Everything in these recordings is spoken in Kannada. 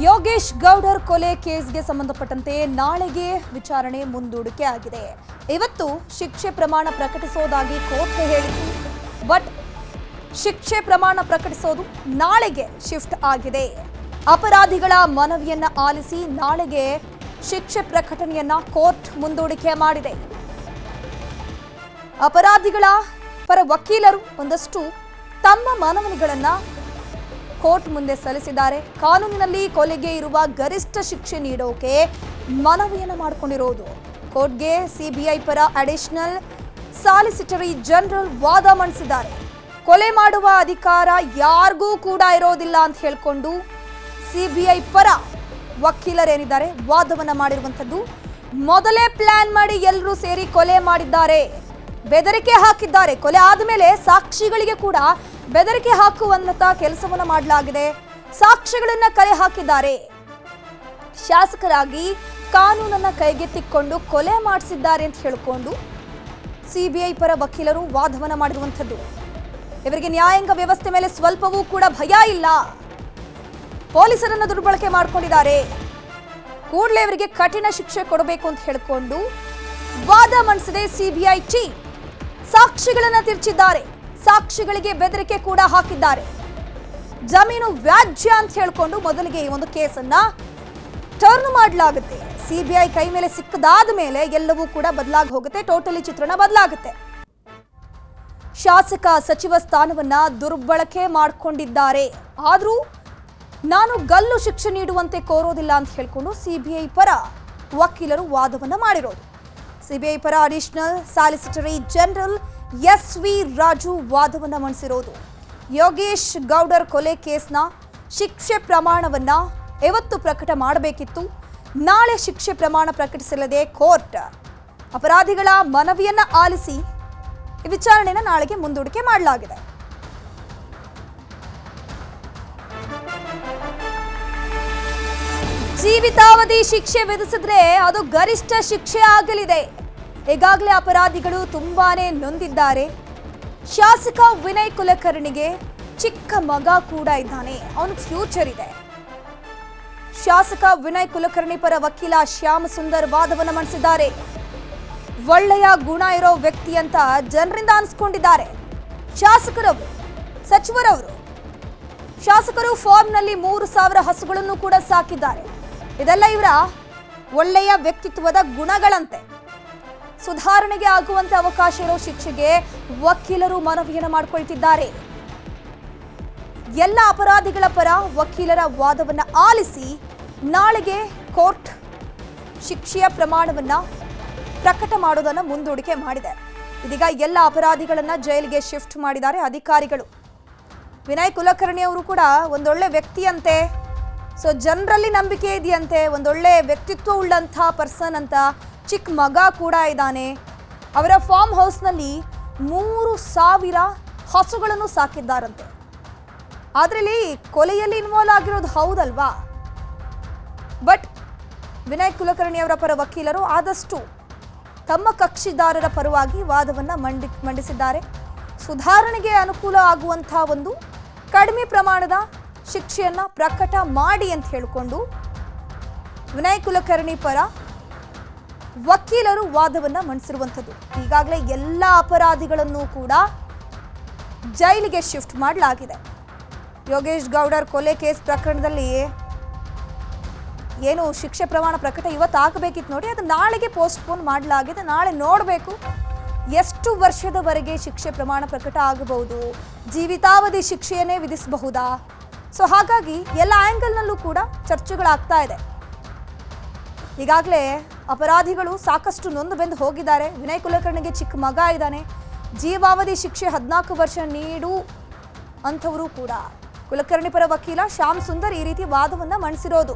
ಯೋಗೇಶ್ ಗೌಡರ್ ಕೊಲೆ ಕೇಸ್ಗೆ ಸಂಬಂಧಪಟ್ಟಂತೆ ನಾಳೆಗೆ ವಿಚಾರಣೆ ಮುಂದೂಡಿಕೆ ಆಗಿದೆ. ಇವತ್ತು ಶಿಕ್ಷೆ ಪ್ರಮಾಣ ಪ್ರಕಟಿಸೋದಾಗಿ ಕೋರ್ಟ್ ಹೇಳಿತ್ತು. ಬಟ್ ಶಿಕ್ಷೆ ಪ್ರಮಾಣ ಪ್ರಕಟಿಸೋದು ನಾಳೆಗೆ ಶಿಫ್ಟ್ ಆಗಿದೆ. ಅಪರಾಧಿಗಳ ಮನವಿಯನ್ನ ಆಲಿಸಿ ನಾಳೆಗೆ ಶಿಕ್ಷೆ ಪ್ರಕಟಣೆಯನ್ನ ಕೋರ್ಟ್ ಮುಂದೂಡಿಕೆ ಮಾಡಿದೆ. ಅಪರಾಧಿಗಳ ಪರ ವಕೀಲರು ಒಂದಷ್ಟು ತಮ್ಮ ಮನವಿಗಳನ್ನ ಕೋರ್ಟ್ ಮುಂದೆ ಸಲ್ಲಿಸಿದ್ದಾರೆ. ಕಾನೂನಿನಲ್ಲಿ ಕೊಲೆಗೆ ಇರುವ ಗರಿಷ್ಠ ಶಿಕ್ಷೆ ನೀಡೋಕೆ ಮನವಿಯನ್ನು ಮಾಡಿಕೊಂಡಿರೋದು. ಕೋರ್ಟ್ಗೆ ಸಿಬಿಐ ಪರ ಅಡಿಷನಲ್ ಸಾಲಿಸಿಟರಿ ಜನರಲ್ ವಾದ ಮಂಡಿಸಿದ್ದಾರೆ. ಕೊಲೆ ಮಾಡುವ ಅಧಿಕಾರ ಯಾರಿಗೂ ಕೂಡ ಇರೋದಿಲ್ಲ ಅಂತ ಹೇಳ್ಕೊಂಡು ಸಿಬಿಐ ಪರ ವಕೀಲರೇನಿದ್ದಾರೆ ವಾದವನ್ನ ಮಾಡಿರುವಂಥದ್ದು. ಮೊದಲೇ ಪ್ಲಾನ್ ಮಾಡಿ ಎಲ್ಲರೂ ಸೇರಿ ಕೊಲೆ ಮಾಡಿದ್ದಾರೆ, ಬೆದರಿಕೆ ಹಾಕಿದ್ದಾರೆ. ಕೊಲೆ ಆದಮೇಲೆ ಸಾಕ್ಷಿಗಳಿಗೆ ಕೂಡ ಬೆದರಿಕೆ ಹಾಕುವಂತ ಕೆಲಸವನ್ನ ಮಾಡಲಾಗಿದೆ. ಸಾಕ್ಷಿಗಳನ್ನ ಕಲೆ ಹಾಕಿದ್ದಾರೆ. ಶಾಸಕರಾಗಿ ಕಾನೂನನ್ನ ಕೈಗೆತ್ತಿಕೊಂಡು ಕೊಲೆ ಮಾಡಿಸಿದ್ದಾರೆ ಅಂತ ಹೇಳಿಕೊಂಡು ಸಿಬಿಐ ಪರ ವಕೀಲರು ವಾದವನ್ನ ಮಾಡಿರುವಂಥದ್ದು. ಇವರಿಗೆ ನ್ಯಾಯಾಂಗ ವ್ಯವಸ್ಥೆ ಮೇಲೆ ಸ್ವಲ್ಪವೂ ಕೂಡ ಭಯ ಇಲ್ಲ. ಪೊಲೀಸರನ್ನ ದುರ್ಬಳಕೆ ಮಾಡಿಕೊಂಡಿದ್ದಾರೆ. ಕೂಡಲೇ ಇವರಿಗೆ ಕಠಿಣ ಶಿಕ್ಷೆ ಕೊಡಬೇಕು ಅಂತ ಹೇಳಿಕೊಂಡು ವಾದ ಮಂಡಿಸಿದೆ ಸಿಬಿಐ ಟೀಮ್. ಸಾಕ್ಷಿಗಳನ್ನ ತಿರ್ಚಿದ್ದಾರೆ. ಸಾಕ್ಷಿಗಳಿಗೆ ಬೆದರಿಕೆ ಕೂಡ ಹಾಕಿದ್ದಾರೆ. ಜಮೀನು ವ್ಯಾಜ್ಯ ಅಂತ ಹೇಳ್ಕೊಂಡು ಮೊದಲಿಗೆ ಈ ಒಂದು ಕೇಸನ್ನ ಟರ್ನ್ ಮಾಡಲಾಗುತ್ತೆ. ಸಿಬಿಐ ಕೈ ಮೇಲೆ ಸಿಕ್ಕದಾದ ಮೇಲೆ ಎಲ್ಲವೂ ಕೂಡ ಬದಲಾಗಿ ಹೋಗುತ್ತೆ. ಟೋಟಲಿ ಚಿತ್ರಣ ಬದಲಾಗುತ್ತೆ. ಶಾಸಕ ಸಚಿವ ಸ್ಥಾನವನ್ನ ದುರ್ಬಳಕೆ ಮಾಡಿಕೊಂಡಿದ್ದಾರೆ. ಆದರೂ ನಾನು ಗಲ್ಲು ಶಿಕ್ಷೆ ನೀಡುವಂತೆ ಕೋರೋದಿಲ್ಲ ಅಂತ ಹೇಳ್ಕೊಂಡು ಸಿಬಿಐ ಪರ ವಕೀಲರು ವಾದವನ್ನ ಮಾಡಿರೋದು. ಸಿಬಿಐ ಪರ additional solicitor general S V. Raju ವಾದವನ್ನ ಮಂಡಿಸಿರೋದು. ಯೋಗೇಶ್ ಗೌಡರ್ ಕೊಲೆ ಕೇಸ್ನ ಶಿಕ್ಷೆ ಪ್ರಮಾಣವನ್ನ ಇವತ್ತು ಪ್ರಕಟ ಮಾಡಬೇಕಿತ್ತು. ನಾಳೆ ಶಿಕ್ಷೆ ಪ್ರಮಾಣ ಪ್ರಕಟಿಸಲಿದೆ ಕೋರ್ಟ್. ಅಪರಾಧಿಗಳ ಮನವಿಯನ್ನ ಆಲಿಸಿ ವಿಚಾರಣೆನ ನಾಳೆಗೆ ಮುಂದೂಡಿಕೆ ಮಾಡಲಾಗಿದೆ. ಜೀವಿತಾವಧಿ ಶಿಕ್ಷೆ ವಿಧಿಸಿದ್ರೆ ಅದು ಗರಿಷ್ಠ ಶಿಕ್ಷೆ ಆಗಲಿದೆ. ಈಗಾಗಲೇ ಅಪರಾಧಿಗಳು ತುಂಬಾನೇ ನೊಂದಿದ್ದಾರೆ. ಶಾಸಕ ವಿನಯ್ ಕುಲಕರ್ಣಿಗೆ ಚಿಕ್ಕ ಮಗ ಕೂಡ ಇದ್ದಾನೆ. ಅವನಿಗೆ ಫ್ಯೂಚರ್ ಇದೆ. ಶಾಸಕ ವಿನಯ್ ಕುಲಕರ್ಣಿ ಪರ ವಕೀಲ ಶ್ಯಾಮ್ ಸುಂದರ್ ವಾದವನ್ನ ಮಂಡಿಸಿದ್ದಾರೆ. ಒಳ್ಳೆಯ ಗುಣ ಇರೋ ವ್ಯಕ್ತಿ ಅಂತ ಜನರಿಂದ ಅನ್ಸ್ಕೊಂಡಿದ್ದಾರೆ ಶಾಸಕರವರು, ಸಚಿವರವರು. ಶಾಸಕರು ಫಾರ್ಮ್ನಲ್ಲಿ 3,000 ಹಸುಗಳನ್ನು ಕೂಡ ಸಾಕಿದ್ದಾರೆ. ಇದೆಲ್ಲ ಇವರ ಒಳ್ಳೆಯ ವ್ಯಕ್ತಿತ್ವದ ಗುಣಗಳಂತೆ. ಸುಧಾರಣೆಗೆ ಆಗುವಂತೆ ಅವಕಾಶ ಇರೋ ಶಿಕ್ಷೆಗೆ ವಕೀಲರು ಮನವಿಯನ್ನು ಮಾಡಿಕೊಳ್ತಿದ್ದಾರೆ. ಎಲ್ಲ ಅಪರಾಧಿಗಳ ಪರ ವಕೀಲರ ವಾದವನ್ನ ಆಲಿಸಿ ನಾಳೆಗೆ ಕೋರ್ಟ್ ಶಿಕ್ಷೆಯ ಪ್ರಮಾಣವನ್ನ ಪ್ರಕಟ ಮಾಡೋದನ್ನ ಮುಂದೂಡಿಕೆ ಮಾಡಿದೆ. ಇದೀಗ ಎಲ್ಲ ಅಪರಾಧಿಗಳನ್ನ ಜೈಲಿಗೆ ಶಿಫ್ಟ್ ಮಾಡಿದ್ದಾರೆ ಅಧಿಕಾರಿಗಳು. ವಿನಯ್ ಕುಲಕರ್ಣಿ ಅವರು ಕೂಡ ಒಂದೊಳ್ಳೆ ವ್ಯಕ್ತಿಯಂತೆ. ಸೊ ಜನರಲ್ಲಿ ನಂಬಿಕೆ ಇದೆಯಂತೆ. ಒಂದೊಳ್ಳೆ ವ್ಯಕ್ತಿತ್ವ ಉಳ್ಳಂಥ ಪರ್ಸನ್ ಅಂತ. ಚಿಕ್ಕ ಮಗ ಕೂಡ ಇದ್ದಾನೆ. ಅವರ ಫಾರ್ಮ್ ಹೌಸ್ನಲ್ಲಿ 3,000 ಹಸುಗಳನ್ನು ಸಾಕಿದ್ದಾರಂತೆ. ಆದರೆ ಇಲ್ಲಿ ಕೊಲೆಯಲ್ಲಿ ಇನ್ವಾಲ್ವ್ ಆಗಿರೋದು ಹೌದಲ್ವಾ? ಬಟ್ ವಿನಯ್ ಕುಲಕರ್ಣಿ ಅವರ ಪರ ವಕೀಲರು ಆದಷ್ಟು ತಮ್ಮ ಕಕ್ಷಿದಾರರ ಪರವಾಗಿ ವಾದವನ್ನು ಮಂಡಿಸಿದ್ದಾರೆ. ಸುಧಾರಣೆಗೆ ಅನುಕೂಲ ಆಗುವಂಥ ಒಂದು ಕಡಿಮೆ ಪ್ರಮಾಣದ ಶಿಕ್ಷೆಯನ್ನ ಪ್ರಕಟ ಮಾಡಿ ಅಂತ ಹೇಳಿಕೊಂಡು ವಿನಯ್ ಕುಲಕರ್ಣಿ ಪರ ವಕೀಲರು ವಾದವನ್ನ ಮಂಡಿಸಿರುವಂಥದ್ದು. ಈಗಾಗಲೇ ಎಲ್ಲ ಅಪರಾಧಿಗಳನ್ನು ಕೂಡ ಜೈಲಿಗೆ ಶಿಫ್ಟ್ ಮಾಡಲಾಗಿದೆ. ಯೋಗೇಶ್ ಗೌಡರ್ ಕೊಲೆ ಕೇಸ್ ಪ್ರಕರಣದಲ್ಲಿ ಏನು ಶಿಕ್ಷೆ ಪ್ರಮಾಣ ಪ್ರಕಟ ಇವತ್ತು ಆಗಬೇಕಿತ್ತು ನೋಡಿ, ಅದು ನಾಳೆಗೆ ಪೋಸ್ಟ್ಪೋನ್ ಮಾಡಲಾಗಿದೆ. ನಾಳೆ ನೋಡಬೇಕು ಎಷ್ಟು ವರ್ಷದವರೆಗೆ ಶಿಕ್ಷೆ ಪ್ರಮಾಣ ಪ್ರಕಟ ಆಗಬಹುದು, ಜೀವಿತಾವಧಿ ಶಿಕ್ಷೆಯನ್ನೇ ವಿಧಿಸಬಹುದಾ. ಸೊ ಹಾಗಾಗಿ ಎಲ್ಲ ಆ್ಯಂಗಲ್ನಲ್ಲೂ ಕೂಡ ಚರ್ಚೆಗಳಾಗ್ತಾ ಇದೆ. ಈಗಾಗಲೇ ಅಪರಾಧಿಗಳು ಸಾಕಷ್ಟು ನೊಂದು ಬೆಂದು ಹೋಗಿದ್ದಾರೆ. ವಿನಯ್ ಕುಲಕರ್ಣಿಗೆ ಚಿಕ್ಕ ಮಗ ಇದ್ದಾನೆ. ಜೀವಾವಧಿ ಶಿಕ್ಷೆ 14 ವರ್ಷ ನೀಡು ಅಂಥವರು ಕೂಡ. ಕುಲಕರ್ಣಿ ಪರ ವಕೀಲ ಶ್ಯಾಮ್ ಸುಂದರ್ ಈ ರೀತಿ ವಾದವನ್ನ ಮಂಡಿಸಿರೋದು.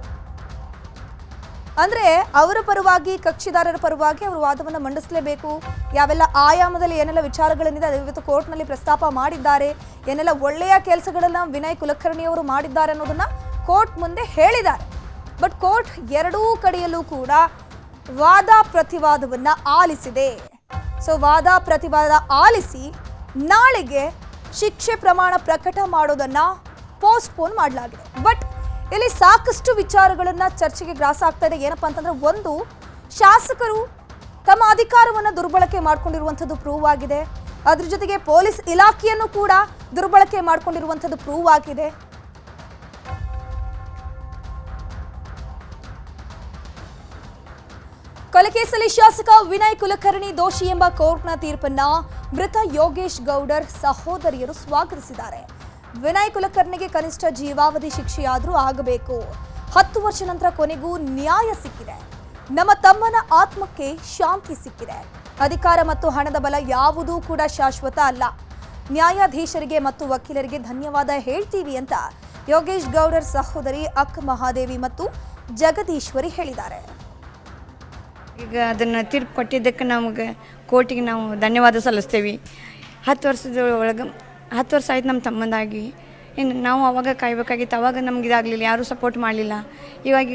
ಅಂದ್ರೆ ಅವರ ಪರವಾಗಿ ಕಕ್ಷಿದಾರರ ಪರವಾಗಿ ಅವರು ವಾದವನ್ನು ಮಂಡಿಸಲೇಬೇಕು. ಯಾವೆಲ್ಲ ಆಯಾಮದಲ್ಲಿ ಏನೆಲ್ಲ ವಿಚಾರಗಳೇನಿದೆ ಅದು ಇವತ್ತು ಕೋರ್ಟ್ನಲ್ಲಿ ಪ್ರಸ್ತಾಪ ಮಾಡಿದ್ದಾರೆ. ಏನೆಲ್ಲ ಒಳ್ಳೆಯ ಕೆಲಸಗಳನ್ನ ವಿನಯ್ ಕುಲಕರ್ಣಿ ಅವರು ಮಾಡಿದ್ದಾರೆ ಅನ್ನೋದನ್ನ ಕೋರ್ಟ್ ಮುಂದೆ ಹೇಳಿದ್ದಾರೆ. ಬಟ್ ಕೋರ್ಟ್ ಎರಡೂ ಕಡೆಯಲ್ಲೂ ಕೂಡ ವಾದ ಪ್ರತಿವಾದವನ್ನ ಆಲಿಸಿದೆ. ಸೊ ವಾದ ಪ್ರತಿವಾದ ಆಲಿಸಿ ನಾಳೆಗೆ ಶಿಕ್ಷೆ ಪ್ರಮಾಣ ಪ್ರಕಟ ಮಾಡೋದನ್ನ ಪೋಸ್ಟ್ಪೋನ್ ಮಾಡಲಾಗಿದೆ. ಬಟ್ ಇಲ್ಲಿ ಸಾಕಷ್ಟು ವಿಚಾರಗಳನ್ನ ಚರ್ಚೆಗೆ ಗ್ರಾಸ ಆಗ್ತಾ ಇದೆ. ಏನಪ್ಪಾ ಅಂತಂದ್ರೆ, ಒಂದು, ಶಾಸಕರು ತಮ್ಮ ಅಧಿಕಾರವನ್ನು ದುರ್ಬಳಕೆ ಮಾಡಿಕೊಂಡಿರುವಂಥದ್ದು ಪ್ರೂವ್ ಆಗಿದೆ. ಅದ್ರ ಜೊತೆಗೆ ಪೊಲೀಸ್ ಇಲಾಖೆಯನ್ನು ಕೂಡ ದುರ್ಬಳಕೆ ಮಾಡಿಕೊಂಡಿರುವಂಥದ್ದು ಪ್ರೂವ್ ಆಗಿದೆ. ಕೊಲೆ ಕೇಸಲ್ಲಿ ಶಾಸಕ ವಿನಯ್ ಕುಲಕರ್ಣಿ ದೋಷಿ ಎಂಬ ಕೋರ್ಟ್ನ ತೀರ್ಪನ್ನ ಮೃತ ಯೋಗೇಶ್ ಗೌಡರ್ ಸಹೋದರಿಯರು ಸ್ವಾಗತಿಸಿದ್ದಾರೆ. ವಿನಯ್ ಕುಲಕರ್ಣಿಗೆ ಕನಿಷ್ಠ ಜೀವಾವಧಿ ಶಿಕ್ಷೆಯಾದರೂ ಆಗಬೇಕು. 10 ವರ್ಷ ನಂತರ ಕೊನೆಗೂ ನ್ಯಾಯ ಸಿಕ್ಕಿದೆ. ನಮ್ಮ ತಮ್ಮನ ಆತ್ಮಕ್ಕೆ ಶಾಂತಿ ಸಿಕ್ಕಿದೆ. ಅಧಿಕಾರ ಮತ್ತು ಹಣದ ಬಲ ಯಾವುದೂ ಕೂಡ ಶಾಶ್ವತ ಅಲ್ಲ. ನ್ಯಾಯಾಧೀಶರಿಗೆ ಮತ್ತು ವಕೀಲರಿಗೆ ಧನ್ಯವಾದ ಹೇಳ್ತೀವಿ ಅಂತ ಯೋಗೇಶ್ ಗೌಡರ್ ಸಹೋದರಿ ಅಕ್ಕ ಮಹಾದೇವಿ ಮತ್ತು ಜಗದೀಶ್ವರಿ ಹೇಳಿದ್ದಾರೆ. ಈಗ ಅದನ್ನು ತೀರ್ಪು ಕೊಟ್ಟಿದ್ದಕ್ಕೆ ನಮಗೆ ಕೋರ್ಟಿಗೆ ನಾವು ಧನ್ಯವಾದ ಸಲ್ಲಿಸ್ತೇವೆ. 10 ವರ್ಷದ ಒಳಗೆ 10 ವರ್ಷ ಆಯ್ತು ನಮ್ಮ ತಮ್ಮಂದಾಗಿ. ಇನ್ನು ನಾವು ಅವಾಗ ಕಾಯ್ಬೇಕಾಗಿತ್ತು. ಅವಾಗ ನಮ್ಗೆ ಇದಾಗಲಿಲ್ಲ, ಯಾರೂ ಸಪೋರ್ಟ್ ಮಾಡಲಿಲ್ಲ. ಇವಾಗ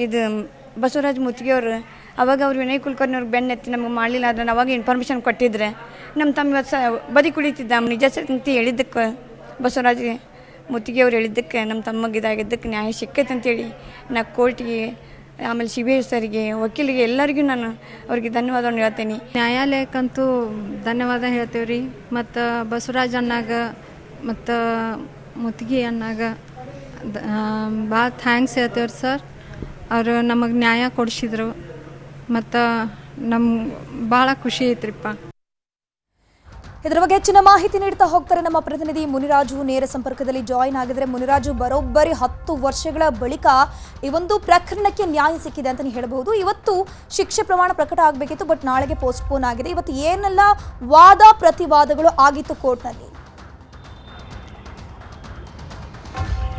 ಇದು ಬಸವರಾಜ ಮುತ್ತಿಗೆಯವರು ಅವಾಗ ಅವ್ರು ವಿನಯ್ ಕುಲಕರ್ಣಿಯವ್ರಿಗೆ ಬೆನ್ನೆತ್ತಿ ನಮಗೆ ಮಾಡಲಿಲ್ಲ. ಅದನ್ನು ಅವಾಗ ಇನ್ಫಾರ್ಮೇಷನ್ ಕೊಟ್ಟಿದ್ರೆ ನಮ್ಮ ತಮ್ಮ ಬದಿ ಕುಳಿತಿದ್ದ. ನಿಜ ಅಂತ ಹೇಳಿದ್ದಕ್ಕೆ ಬಸವರಾಜ ಮುತ್ತಿಗೆಯವ್ರು ಹೇಳಿದ್ದಕ್ಕೆ ನಮ್ಮ ತಮ್ಮಗೆ ಇದಾಗಿದ್ದಕ್ಕೆ ನ್ಯಾಯ ಸಿಕ್ಕೈತೆ ಅಂತೇಳಿ ನಾ ಕೋರ್ಟಿಗೆ, ಆಮೇಲೆ CBI ಸರಿಗೆ, ವಕೀಲಿಗೆ ಎಲ್ಲರಿಗೂ ನಾನು ಅವ್ರಿಗೆ ಧನ್ಯವಾದವನ್ನು ಹೇಳ್ತೀನಿ. ನ್ಯಾಯಾಲಯಕ್ಕಂತೂ ಧನ್ಯವಾದ ಹೇಳ್ತೇವೆ ರೀ. ಮತ್ತು ಬಸವರಾಜ್ ಅಣ್ಣಾಗ ಮತ್ತು ಮುತ್ತಿಗೆ ಅಣ್ಣಾಗ ಭಾಳ ಥ್ಯಾಂಕ್ಸ್ ಹೇಳ್ತೇವ್ರಿ ಸರ್. ಅವರು ನಮಗೆ ನ್ಯಾಯ ಕೊಡಿಸಿದ್ರು ಮತ್ತು ನಮ್ಗೆ ಭಾಳ ಖುಷಿ ಐತ್ರಿಪ್ಪ. ಇದರ ಬಗ್ಗೆ ಹೆಚ್ಚಿನ ಮಾಹಿತಿ ನೀಡ್ತಾ ಹೋಗ್ತಾರೆ ನಮ್ಮ ಪ್ರತಿನಿಧಿ ಮುನಿರಾಜು. ನೇರ ಸಂಪರ್ಕದಲ್ಲಿ ಜಾಯಿನ್ ಆಗಿದ್ರೆ. ಮುನಿರಾಜು, ಬರೋಬ್ಬರಿ 10 ವರ್ಷಗಳ ಬಳಿಕ ಈ ಒಂದು ಪ್ರಕರಣಕ್ಕೆ ನ್ಯಾಯ ಸಿಕ್ಕಿದೆ ಅಂತಲೇ ಹೇಳಬಹುದು. ಇವತ್ತು ಶಿಕ್ಷೆ ಪ್ರಮಾಣ ಪ್ರಕಟ ಆಗಬೇಕಿತ್ತು, ಬಟ್ ನಾಳೆಗೆ ಪೋಸ್ಟ್ಪೋನ್ ಆಗಿದೆ. ಇವತ್ತು ಏನೆಲ್ಲ ವಾದ ಪ್ರತಿವಾದಗಳು ಆಗಿತ್ತು ಕೋರ್ಟ್ನಲ್ಲಿ?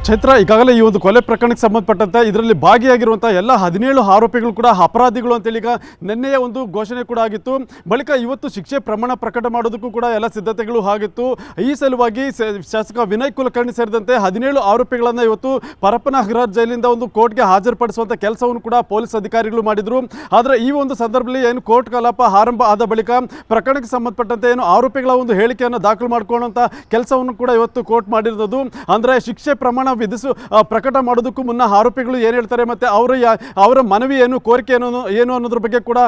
ಚೈತ್ರ, ಈಗಾಗಲೇ ಈ ಒಂದು ಕೊಲೆ ಪ್ರಕರಣಕ್ಕೆ ಸಂಬಂಧಪಟ್ಟಂತೆ ಇದರಲ್ಲಿ ಭಾಗಿಯಾಗಿರುವಂಥ ಎಲ್ಲ 17 ಆರೋಪಿಗಳು ಕೂಡ ಅಪರಾಧಿಗಳು ಅಂತೇಳಿ ಈಗ ನಿನ್ನೆಯ ಒಂದು ಘೋಷಣೆ ಕೂಡ ಆಗಿತ್ತು. ಬಳಿಕ ಇವತ್ತು ಶಿಕ್ಷೆ ಪ್ರಮಾಣ ಪ್ರಕಟ ಮಾಡೋದಕ್ಕೂ ಕೂಡ ಎಲ್ಲ ಸಿದ್ಧತೆಗಳು ಆಗಿತ್ತು. ಈ ಸಲುವಾಗಿ ಶಾಸಕ ವಿನಯ್ ಕುಲಕರ್ಣಿ ಸೇರಿದಂತೆ 17 ಆರೋಪಿಗಳನ್ನು ಇವತ್ತು ಪರಪ್ಪನಹಳ್ಳಿ ಜೈಲಿಂದ ಒಂದು ಕೋರ್ಟ್ಗೆ ಹಾಜರುಪಡಿಸುವಂಥ ಕೆಲಸವನ್ನು ಕೂಡ ಪೊಲೀಸ್ ಅಧಿಕಾರಿಗಳು ಮಾಡಿದರು. ಆದರೆ ಈ ಒಂದು ಸಂದರ್ಭದಲ್ಲಿ ಏನು ಕೋರ್ಟ್ ಕಲಾಪ ಆರಂಭ ಆದ ಬಳಿಕ ಪ್ರಕರಣಕ್ಕೆ ಸಂಬಂಧಪಟ್ಟಂತೆ ಏನು ಆರೋಪಿಗಳ ಒಂದು ಹೇಳಿಕೆಯನ್ನು ದಾಖಲು ಮಾಡಿಕೊಳ್ಳುವಂಥ ಕೆಲಸವನ್ನು ಕೂಡ ಇವತ್ತು ಕೋರ್ಟ್ ಮಾಡಿರೋದು. ಅಂದರೆ ಶಿಕ್ಷೆ ಪ್ರಮಾಣ ಪ್ರಕಟ ಮಾಡೋದಕ್ಕೂ ಮುನ್ನ ಆರೋಪಿಗಳು ಏನು ಹೇಳ್ತಾರೆ ಮತ್ತು ಅವರ ಮನವಿ ಏನು, ಕೋರಿಕೆ ಏನು ಅನ್ನೋದ್ರ ಬಗ್ಗೆ ಕೂಡ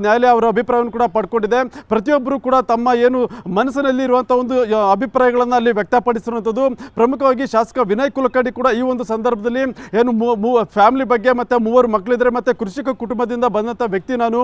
ನ್ಯಾಯಾಲಯ ಅವರ ಅಭಿಪ್ರಾಯವನ್ನು ಕೂಡ ಪಡ್ಕೊಂಡಿದೆ. ಪ್ರತಿಯೊಬ್ಬರು ಕೂಡ ತಮ್ಮ ಏನು ಮನಸ್ಸಿನಲ್ಲಿ ಇರುವಂಥ ಒಂದು ಅಭಿಪ್ರಾಯಗಳನ್ನು ಅಲ್ಲಿ ವ್ಯಕ್ತಪಡಿಸಿರುವಂಥದ್ದು. ಪ್ರಮುಖವಾಗಿ ಶಾಸಕ ವಿನಯ್ ಕುಲಕರ್ಣಿ ಕೂಡ ಈ ಒಂದು ಸಂದರ್ಭದಲ್ಲಿ ಏನು ಫ್ಯಾಮಿಲಿ ಬಗ್ಗೆ ಮತ್ತು 3 ಮಕ್ಕಳಿದ್ರೆ ಮತ್ತು ಕೃಷಿಕ ಕುಟುಂಬದಿಂದ ಬಂದಂಥ ವ್ಯಕ್ತಿ, ನಾನು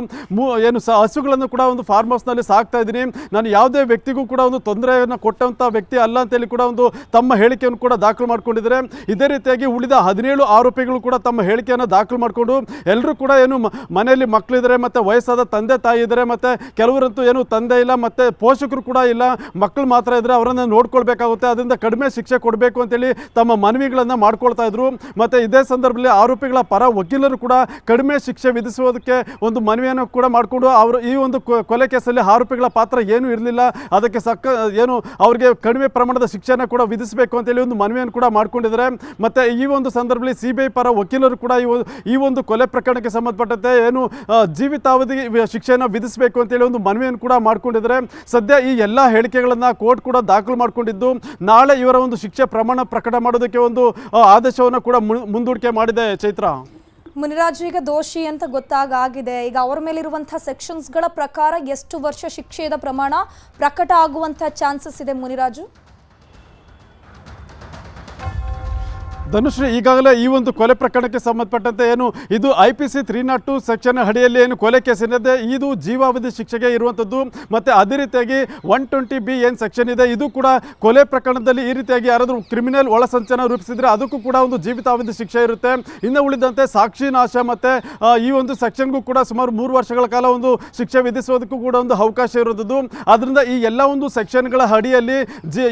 ಏನು ಹಸುಗಳನ್ನು ಕೂಡ ಒಂದು ಫಾರ್ಮ್ ಹೌಸ್ನಲ್ಲಿ ಸಾಕ್ತಾ ಇದ್ದೀನಿ, ನಾನು ಯಾವುದೇ ವ್ಯಕ್ತಿಗೂ ಕೂಡ ಒಂದು ತೊಂದರೆಯನ್ನು ಕೊಟ್ಟಂಥ ವ್ಯಕ್ತಿ ಅಲ್ಲ ಅಂತೇಳಿ ಕೂಡ ಒಂದು ತಮ್ಮ ಹೇಳಿಕೆಯನ್ನು ಕೂಡ ದಾಖಲು ಮಾಡಿಕೊಂಡಿದ್ದಾರೆ. ಇದೇ ರೀತಿಯಾಗಿ ಉಳಿದ 17 ಆರೋಪಿಗಳು ಕೂಡ ತಮ್ಮ ಹೇಳಿಕೆಯನ್ನು ದಾಖಲು ಮಾಡಿಕೊಂಡು ಎಲ್ಲರೂ ಕೂಡ ಏನು ಮನೆಯಲ್ಲಿ ಮಕ್ಕಳಿದ್ದಾರೆ ಮತ್ತು ವಯಸ್ಸಾದ ತಂದೆ ತಾಯಿ ಇದ್ದಾರೆ ಮತ್ತು ಕೆಲವರಂತೂ ಏನು ತಂದೆ ಇಲ್ಲ ಮತ್ತು ಪೋಷಕರು ಕೂಡ ಇಲ್ಲ, ಮಕ್ಕಳು ಮಾತ್ರ ಇದ್ದರೆ ಅವರನ್ನು ನೋಡ್ಕೊಳ್ಬೇಕಾಗುತ್ತೆ, ಅದರಿಂದ ಕಡಿಮೆ ಶಿಕ್ಷೆ ಕೊಡಬೇಕು ಅಂತೇಳಿ ತಮ್ಮ ಮನವಿಗಳನ್ನು ಮಾಡ್ಕೊಳ್ತಾ ಇದ್ರು. ಮತ್ತು ಇದೇ ಸಂದರ್ಭದಲ್ಲಿ ಆರೋಪಿಗಳ ಪರ ವಕೀಲರು ಕೂಡ ಕಡಿಮೆ ಶಿಕ್ಷೆ ವಿಧಿಸುವುದಕ್ಕೆ ಒಂದು ಮನವಿಯನ್ನು ಕೂಡ ಮಾಡಿಕೊಂಡು ಅವರು ಈ ಒಂದು ಕೊಲೆ ಕೇಸಲ್ಲಿ ಆರೋಪಿಗಳ ಪಾತ್ರ ಏನೂ ಇರಲಿಲ್ಲ, ಅದಕ್ಕೆ ಏನು ಅವರಿಗೆ ಕಡಿಮೆ ಪ್ರಮಾಣದ ಶಿಕ್ಷೆಯನ್ನು ಕೂಡ ವಿಧಿಸಬೇಕು ಅಂತೇಳಿ ಒಂದು ಮನವಿಯನ್ನು ಕೂಡ ಮಾಡ್ಕೊಂಡಿದ್ದಾರೆ. ಮತ್ತು ಈ ಒಂದು ಸಂದರ್ಭದಲ್ಲಿ CBI ಪರ ವಕೀಲರು ಕೂಡ ಈ ಒಂದು ಕೊಲೆ ಪ್ರಕರಣಕ್ಕೆ ಸಂಬಂಧಪಟ್ಟಂತೆ ಏನು ಜೀವಿತಾವಧಿ ಶಿಕ್ಷೆಯನ್ನು ವಿಧಿಸಬೇಕು ಅಂತೇಳಿ ಒಂದು ಮನವಿಯನ್ನು ಕೂಡ ಮಾಡ್ಕೊಂಡಿದ್ದಾರೆ. ಸದ್ಯ ಈ ಎಲ್ಲ ಹೇಳಿಕೆಗಳನ್ನು ಕೋರ್ಟ್ ಕೂಡ ದಾಖಲು ಮಾಡಿಕೊಂಡಿದ್ದು ನಾಳೆ ಇವರ ಒಂದು ಶಿಕ್ಷೆ ಪ್ರಮಾಣ ಪ್ರಕಟ ಮಾಡೋದಕ್ಕೆ ಒಂದು ಆದೇಶವನ್ನು ಕೂಡ ಮುಂದೂಡಿಕೆ ಮಾಡಿದೆ. ಚೈತ್ರ, ಮುನಿರಾಜು, ಈಗ ದೋಷಿ ಅಂತ ಗೊತ್ತಾಗಿದೆ. ಈಗ ಅವರ ಮೇಲಿರುವಂತಹ ಸೆಕ್ಷನ್ಸ್ಗಳ ಪ್ರಕಾರ ಎಷ್ಟು ವರ್ಷ ಶಿಕ್ಷೆಯ ಪ್ರಮಾಣ ಪ್ರಕಟ ಆಗುವಂತಹ ಚಾನ್ಸಸ್ ಇದೆ ಮುನಿರಾಜು? ಧನುಶ್ರೀ, ಈಗಾಗಲೇ ಈ ಒಂದು ಕೊಲೆ ಪ್ರಕರಣಕ್ಕೆ ಸಂಬಂಧಪಟ್ಟಂತೆ ಏನು ಇದು IPC 302 ಸೆಕ್ಷನ್ ಅಡಿಯಲ್ಲಿ ಏನು ಕೊಲೆ ಕೇಸಿದೆ, ಇದು ಜೀವಾವಧಿ ಶಿಕ್ಷೆಗೆ ಇರುವಂಥದ್ದು. ಮತ್ತು ಅದೇ ರೀತಿಯಾಗಿ 120B ಏನು ಸೆಕ್ಷನ್ ಇದೆ, ಇದು ಕೂಡ ಕೊಲೆ ಪ್ರಕರಣದಲ್ಲಿ ಈ ರೀತಿಯಾಗಿ ಯಾರಾದರೂ ಕ್ರಿಮಿನಲ್ ಒಳಸಂಚನ ರೂಪಿಸಿದರೆ ಅದಕ್ಕೂ ಕೂಡ ಒಂದು ಜೀವಿತಾವಧಿ ಶಿಕ್ಷೆ ಇರುತ್ತೆ. ಇನ್ನು ಉಳಿದಂತೆ ಸಾಕ್ಷಿ ನಾಶ ಮತ್ತು ಈ ಒಂದು ಸೆಕ್ಷನ್ಗೂ ಕೂಡ ಸುಮಾರು 3 ವರ್ಷಗಳ ಕಾಲ ಒಂದು ಶಿಕ್ಷೆ ವಿಧಿಸೋದಕ್ಕೂ ಕೂಡ ಒಂದು ಅವಕಾಶ ಇರುವಂಥದ್ದು. ಅದರಿಂದ ಈ ಎಲ್ಲ ಒಂದು ಸೆಕ್ಷನ್ಗಳ ಅಡಿಯಲ್ಲಿ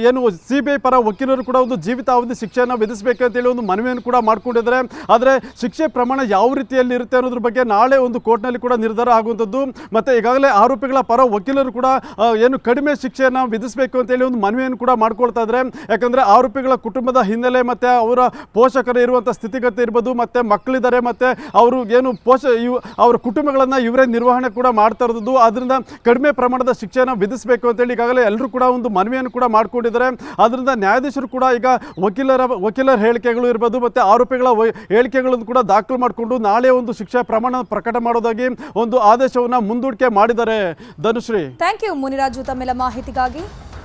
ಏನು CBI ಪರ ವಕೀಲರು ಕೂಡ ಒಂದು ಜೀವಿತಾವಧಿ ಶಿಕ್ಷೆಯನ್ನು ವಿಧಿಸಬೇಕು ಅಂತೇಳಿ ಒಂದು ಮನವಿಯನ್ನು ಕೂಡ ಮಾಡಿಕೊಂಡಿದ್ದಾರೆ. ಆದರೆ ಶಿಕ್ಷೆ ಪ್ರಮಾಣ ಯಾವ ರೀತಿಯಲ್ಲಿ ಇರುತ್ತೆ ಅನ್ನೋದ್ರ ಬಗ್ಗೆ ನಾಳೆ ಒಂದು ಕೋರ್ಟ್ನಲ್ಲಿ ಕೂಡ ನಿರ್ಧಾರ ಆಗುವಂಥದ್ದು. ಮತ್ತು ಈಗಾಗಲೇ ಆರೋಪಿಗಳ ಪರ ವಕೀಲರು ಕೂಡ ಏನು ಕಡಿಮೆ ಶಿಕ್ಷೆಯನ್ನು ವಿಧಿಸಬೇಕು ಅಂತೇಳಿ ಒಂದು ಮನವಿಯನ್ನು ಕೂಡ ಮಾಡ್ಕೊಳ್ತಾ ಇದ್ದಾರೆ. ಯಾಕಂದರೆ ಆರೋಪಿಗಳ ಕುಟುಂಬದ ಹಿನ್ನೆಲೆ ಮತ್ತು ಅವರ ಪೋಷಕರು ಇರುವಂಥ ಸ್ಥಿತಿಗತಿ ಇರ್ಬೋದು, ಮತ್ತು ಮಕ್ಕಳಿದ್ದಾರೆ ಮತ್ತು ಅವರು ಏನು ಅವರ ಕುಟುಂಬಗಳನ್ನು ಇವರೇ ನಿರ್ವಹಣೆ ಕೂಡ ಮಾಡ್ತಾ ಇರೋದು. ಅದರಿಂದ ಕಡಿಮೆ ಪ್ರಮಾಣದ ಶಿಕ್ಷೆಯನ್ನು ವಿಧಿಸಬೇಕು ಅಂತೇಳಿ ಈಗಾಗಲೇ ಎಲ್ಲರೂ ಕೂಡ ಒಂದು ಮನವಿಯನ್ನು ಕೂಡ ಮಾಡ್ಕೊಂಡಿದ್ದಾರೆ. ಅದರಿಂದ ನ್ಯಾಯಾಧೀಶರು ಕೂಡ ಈಗ ವಕೀಲರ ಹೇಳಿಕೆ ಹೇಳಿಕೆಗಳು ಇರ್ಬೋದು ಮತ್ತು ಆರೋಪಿಗಳ ಹೇಳಿಕೆಗಳನ್ನು ಕೂಡ ದಾಖಲು ಮಾಡಿಕೊಂಡು ನಾಳೆ ಒಂದು ಶಿಕ್ಷೆ ಪ್ರಮಾಣ ಪ್ರಕಟ ಮಾಡೋದಾಗಿ ಒಂದು ಆದೇಶವನ್ನು ಮುಂದೂಡಿಕೆ ಮಾಡಿದ್ದಾರೆ ಧನುಶ್ರೀ. ಥ್ಯಾಂಕ್ ಯು ಮುನಿರಾಜು ತಮ್ಮೆಲ್ಲ ಮಾಹಿತಿಗಾಗಿ.